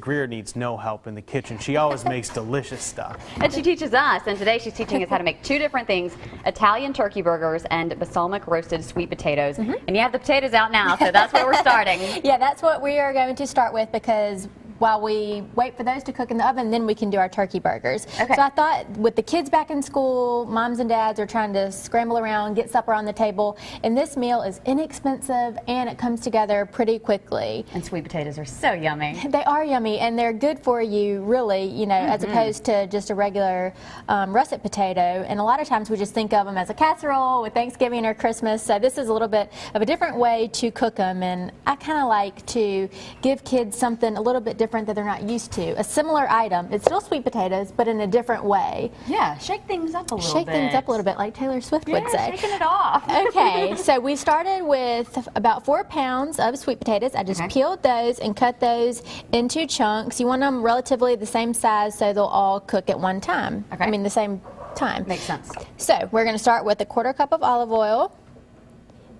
Greer needs no help in the kitchen. She always makes delicious stuff. And she teaches us, and today she's teaching us how to make two different things, Italian turkey burgers and balsamic roasted sweet potatoes. And you have the potatoes out now, so that's where we're starting. Yeah, that's what we are going to start with, because while we wait for those to cook in the oven, then we can do our turkey burgers. Okay. So I thought, with the kids back in school, moms and dads are trying to scramble around, get supper on the table, and this meal is inexpensive and it comes together pretty quickly. And sweet potatoes are so yummy. They are yummy, and they're good for you, really, you know, as opposed to just a regular russet potato. And a lot of times we just think of them as a casserole with Thanksgiving or Christmas. So this is a little bit of a different way to cook them, and I kind of like to give kids something a little bit different that they're not used to. A similar item. It's still sweet potatoes, but in a different way. Yeah, shake things up a little bit. Shake things up a little bit, like Taylor Swift would say. Shaking it off. Okay, so we started with about 4 pounds of sweet potatoes. I just peeled those and cut those into chunks. You want them relatively the same size so they'll all cook at one time. Okay. I mean, the same time. Makes sense. So we're going to start with a 1/4 cup of olive oil.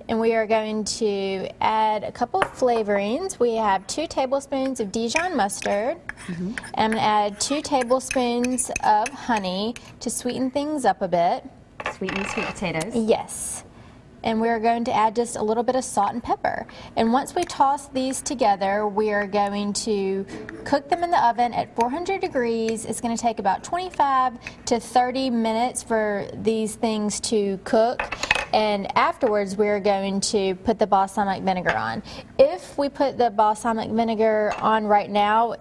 And we are going to add a couple of flavorings. We have 2 tablespoons of Dijon mustard. I'm going to add 2 tablespoons of honey to sweeten things up a bit. Sweeten sweet potatoes. Yes. And we're going to add just a little bit of salt and pepper. And once we toss these together, we are going to cook them in the oven at 400 degrees. It's going to take about 25 to 30 minutes for these things to cook. And afterwards, we're going to put the balsamic vinegar on. If we put the balsamic vinegar on right now,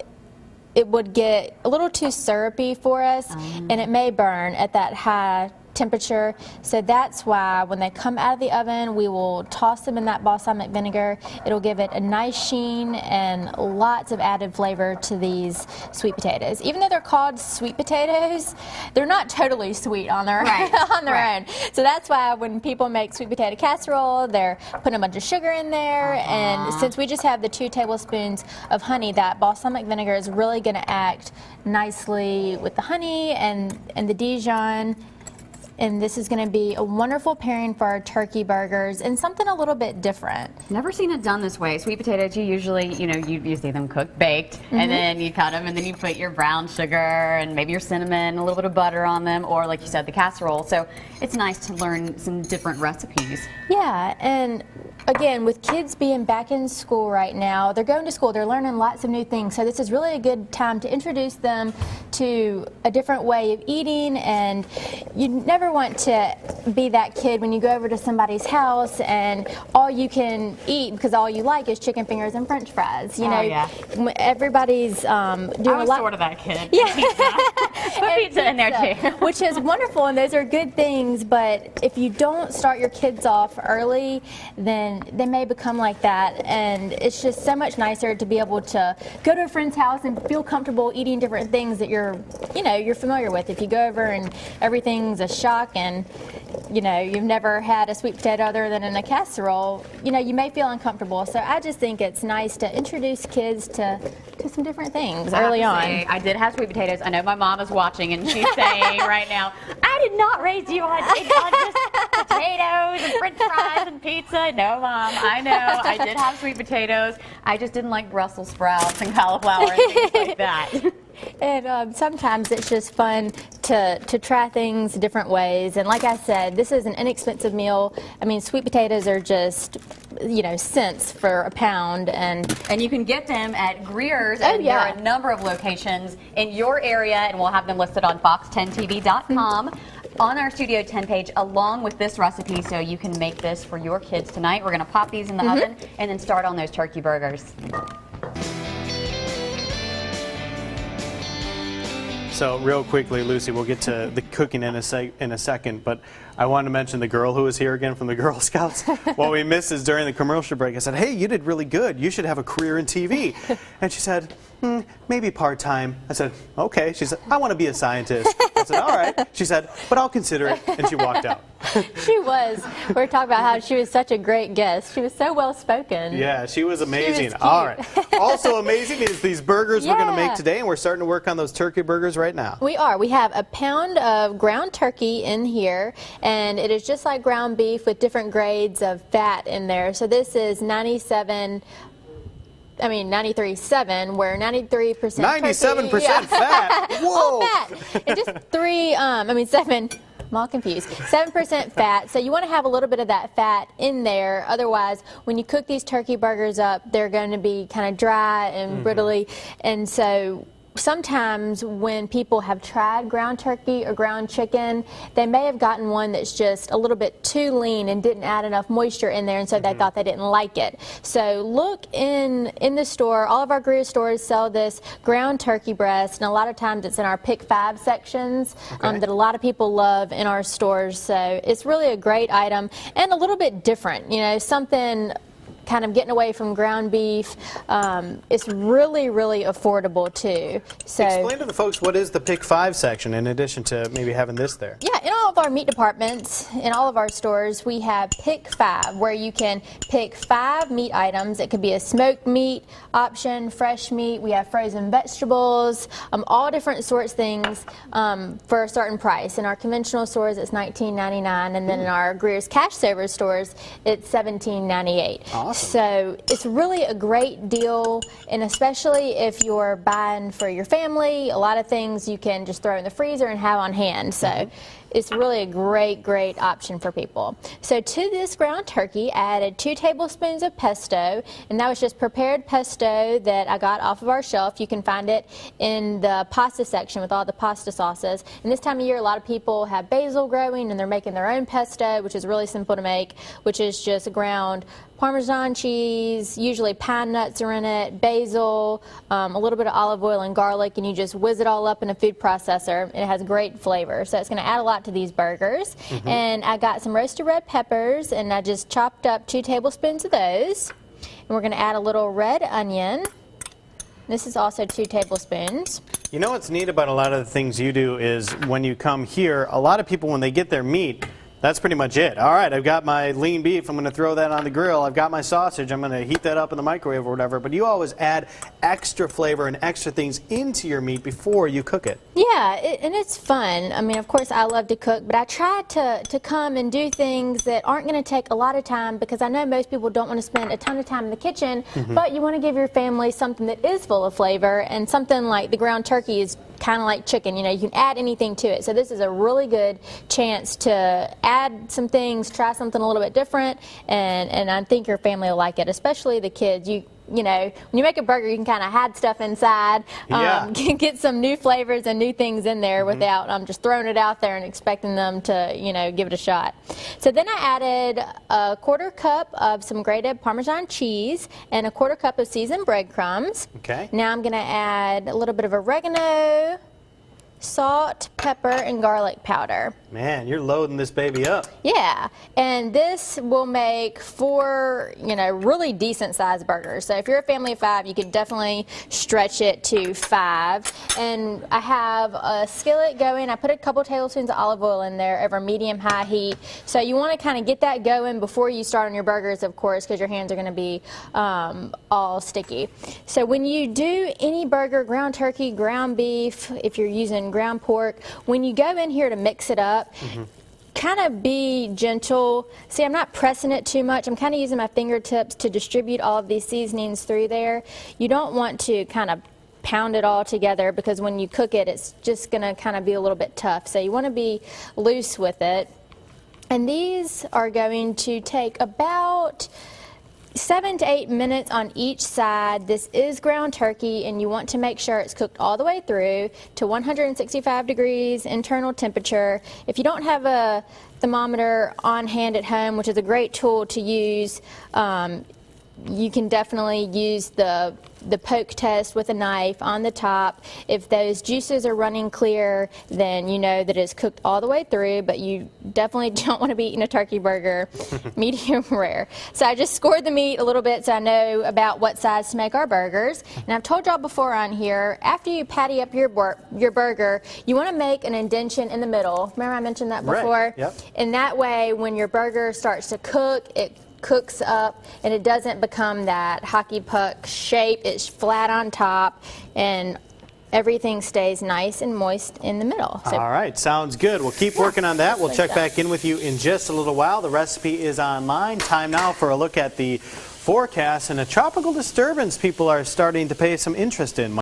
it would get a little too syrupy for us, and it may burn at that high temperature. So that's why when they come out of the oven, we will toss them in that balsamic vinegar. It'll give it a nice sheen and lots of added flavor to these sweet potatoes. Even though they're called sweet potatoes, they're not totally sweet on their, own. So that's why when people make sweet potato casserole, they're putting a bunch of sugar in there. And since we just have the 2 tablespoons of honey, that balsamic vinegar is really going to act nicely with the honey and the Dijon. And this is going to be a wonderful pairing for our turkey burgers and something a little bit different. Never seen it done this way. Sweet potatoes, you usually, you see them cooked, baked, and then you cut them, and then you put your brown sugar and maybe your cinnamon, a little bit of butter on them, or like you said, the casserole. So it's nice to learn some different recipes. Yeah, and again, with kids being back in school right now, they're going to school, they're learning lots of new things. So this is really a good time to introduce them to a different way of eating. And you never want to be that kid when you go over to somebody's house and all you can eat because all you like is chicken fingers and French fries. You know, everybody's doing I was sort of that kid. Yeah. Put pizza in there too. Which is wonderful, and those are good things, but if you don't start your kids off early, then they may become like that. And it's just so much nicer to be able to go to a friend's house and feel comfortable eating different things that you're familiar with. If you go over and everything's a shock and you've never had a sweet potato other than in a casserole, you may feel uncomfortable. So I just think it's nice to introduce kids to some different things early on. I did have sweet potatoes. I know my mom is watching and she's saying right now, I did not raise you on just potatoes and French fries and pizza. No, Mom, I know. I did have sweet potatoes. I just didn't like Brussels sprouts and cauliflower and things like that. And sometimes it's just fun to try things different ways. And like I said, this is an inexpensive meal. I mean, sweet potatoes are just, cents for a pound. And you can get them at Greer's. And there are a number of locations in your area, and we'll have them listed on fox10tv.com. On our Studio 10 page, along with this recipe, so you can make this for your kids tonight. We're going to pop these in the oven and then start on those turkey burgers. So real quickly, Lucy, we'll get to the cooking in a second, but I wanted to mention the girl who was here again from the Girl Scouts. What we missed is during the commercial break, I said, hey, you did really good. You should have a career in TV. And she said, maybe part-time. I said, okay. She said, I want to be a scientist. I said, all right. She said, but I'll consider it. And she walked out. She was. We were talking about how she was such a great guest. She was so well-spoken. Yeah, she was amazing. She was all right. Also amazing is these burgers we're going to make today, and we're starting to work on those turkey burgers right now. We are. We have a pound of ground turkey in here, and it is just like ground beef with different grades of fat in there. So this is 97 93.7, where 93% 97% fat. Whoa. All fat. And just 7. I'm all confused. 7% fat, so you want to have a little bit of that fat in there. Otherwise, when you cook these turkey burgers up, they're going to be kind of dry and brittly. And so sometimes when people have tried ground turkey or ground chicken, they may have gotten one that's just a little bit too lean and didn't add enough moisture in there, and so they thought they didn't like it. So look in the store. All of our Greer stores sell this ground turkey breast, and a lot of times it's in our Pick 5 sections that a lot of people love in our stores. So it's really a great item and a little bit different, you know, something kind of getting away from ground beef. It's really, really affordable too. So explain to the folks, what is the Pick 5 section in addition to maybe having this there? Yeah, in all of our meat departments, in all of our stores, we have Pick 5, where you can pick 5 meat items. It could be a smoked meat option, fresh meat. We have frozen vegetables, all different sorts of things for a certain price. In our conventional stores, it's $19.99, and then in our Greer's Cash Saver stores, it's $17.98. Awesome. So it's really a great deal, and especially if you're buying for your family, a lot of things you can just throw in the freezer and have on hand. So it's really a great, great option for people. So to this ground turkey, I added 2 tablespoons of pesto, and that was just prepared pesto that I got off of our shelf. You can find it in the pasta section with all the pasta sauces. And this time of year, a lot of people have basil growing, and they're making their own pesto, which is really simple to make, which is just ground Parmesan cheese, usually pine nuts are in it, basil, a little bit of olive oil and garlic, and you just whiz it all up in a food processor. It has great flavor, so it's going to add a lot to these burgers. And I got some roasted red peppers, and I just chopped up 2 tablespoons of those. And we're going to add a little red onion. This is also 2 tablespoons. You know what's neat about a lot of the things you do is when you come here, a lot of people, when they get their meat, that's pretty much it. All right, I've got my lean beef. I'm going to throw that on the grill. I've got my sausage. I'm going to heat that up in the microwave or whatever. But you always add extra flavor and extra things into your meat before you cook it. Yeah, and it's fun. I mean, of course, I love to cook, but I try to come and do things that aren't going to take a lot of time, because I know most people don't want to spend a ton of time in the kitchen, but you want to give your family something that is full of flavor, and something like the ground turkey is kind of like chicken. You know, you can add anything to it. So this is a really good chance to add some things, try something a little bit different, and I think your family will like it, especially the kids. You know, when you make a burger, you can kind of hide stuff inside, get some new flavors and new things in there without just throwing it out there and expecting them to, you know, give it a shot. So then I added a 1/4 cup of some grated Parmesan cheese and a 1/4 cup of seasoned breadcrumbs. Okay. Now I'm going to add a little bit of oregano, salt, pepper, and garlic powder. Man, you're loading this baby up. Yeah, and this will make 4, you know, really decent sized burgers. So if you're a family of 5, you could definitely stretch it to 5. And I have a skillet going. I put a couple tablespoons of olive oil in there over medium-high heat. So you want to kind of get that going before you start on your burgers, of course, because your hands are going to be all sticky. So when you do any burger, ground turkey, ground beef, if you're using ground pork, when you go in here to mix it up, kind of be gentle. See, I'm not pressing it too much. I'm kind of using my fingertips to distribute all of these seasonings through there. You don't want to kind of pound it all together, because when you cook it, it's just going to kind of be a little bit tough. So you want to be loose with it. And these are going to take about 7 to 8 minutes on each side. This is ground turkey, and you want to make sure it's cooked all the way through to 165 degrees internal temperature. If you don't have a thermometer on hand at home, which is a great tool to use, you can definitely use the poke test with a knife on the top. If those juices are running clear, then you know that it's cooked all the way through, but you definitely don't want to be eating a turkey burger medium rare. So I just scored the meat a little bit so I know about what size to make our burgers. And I've told y'all before on here, after you patty up your burger, you want to make an indentation in the middle. Remember I mentioned that before? Right. Yep. And that way, when your burger starts to cook, it cooks up and it doesn't become that hockey puck shape. It's flat on top, and everything stays nice and moist in the middle. So, all right, sounds good. We'll keep working on that. We'll check back in with you in just a little while. The recipe is online. Time now for a look at the forecast and a tropical disturbance people are starting to pay some interest in.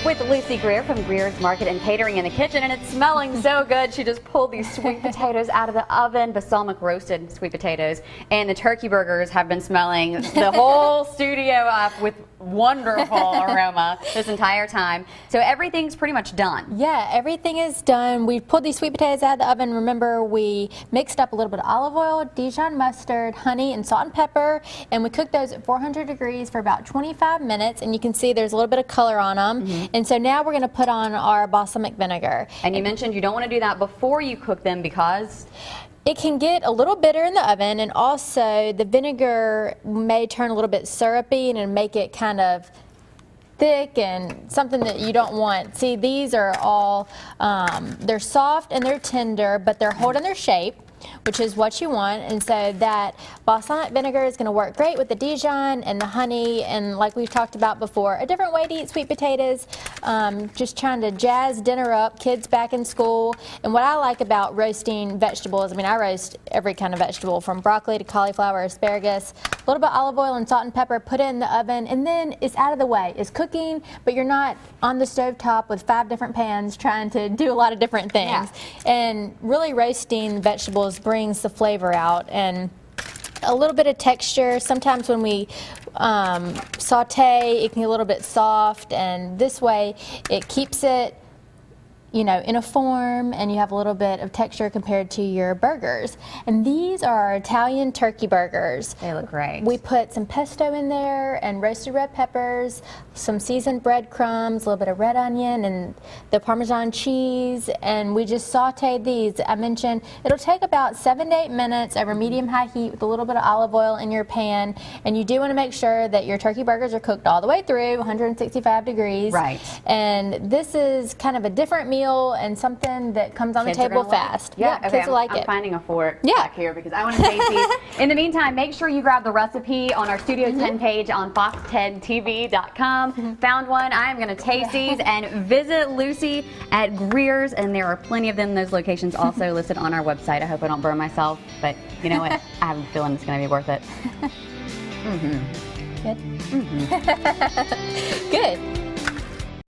With Lucy Greer from Greer's Market and Catering in the kitchen, and it's smelling so good. She just pulled these sweet potatoes out of the oven, balsamic roasted sweet potatoes, and the turkey burgers have been smelling the whole studio up with wonderful aroma this entire time. So everything's pretty much done. Yeah, everything is done. We've pulled these sweet potatoes out of the oven. Remember, we mixed up a little bit of olive oil, Dijon mustard, honey, and salt and pepper, and we cooked those at 400 degrees for about 25 minutes, and you can see there's a little bit of color on them. And so now we're going to put on our balsamic vinegar. And you mentioned you don't want to do that before you cook them because it can get a little bitter in the oven, and also the vinegar may turn a little bit syrupy and make it kind of thick and something that you don't want. See, these are all, they're soft and they're tender, but they're holding their shape, which is what you want. And so that balsamic vinegar is going to work great with the Dijon and the honey, and like we've talked about before, a different way to eat sweet potatoes, just trying to jazz dinner up, kids back in school. And what I like about roasting vegetables, I mean, I roast every kind of vegetable from broccoli to cauliflower, asparagus, a little bit of olive oil and salt and pepper, put it in the oven, and then it's out of the way. It's cooking, but you're not on the stove top with 5 different pans trying to do a lot of different things. Yeah. And really roasting vegetables brings the flavor out and a little bit of texture. Sometimes when we saute, it can get a little bit soft, and this way it keeps it, you know, in a form, and you have a little bit of texture compared to your burgers. And these are our Italian turkey burgers. they look great. We put some pesto in there and roasted red peppers, some seasoned breadcrumbs, a little bit of red onion, and the Parmesan cheese, and we just sauteed these. I mentioned it'll take about 7 to 8 minutes over medium-high heat with a little bit of olive oil in your pan, and you do want to make sure that your turkey burgers are cooked all the way through, 165 degrees. Right. And this is kind of a different meal and something that comes on Kids the are table gonna like it. fast. Yeah, okay, kids will like I'm it. finding a fork Yeah. back here because I want to taste these. In the meantime, make sure you grab the recipe on our Studio 10 page on fox10tv.com. Found one. I am going to taste these, and visit Lucy at Greer's, and there are plenty of them in those locations also listed on our website. I hope I don't burn myself, but you know what? I have a feeling it's going to be worth it. Good. Good.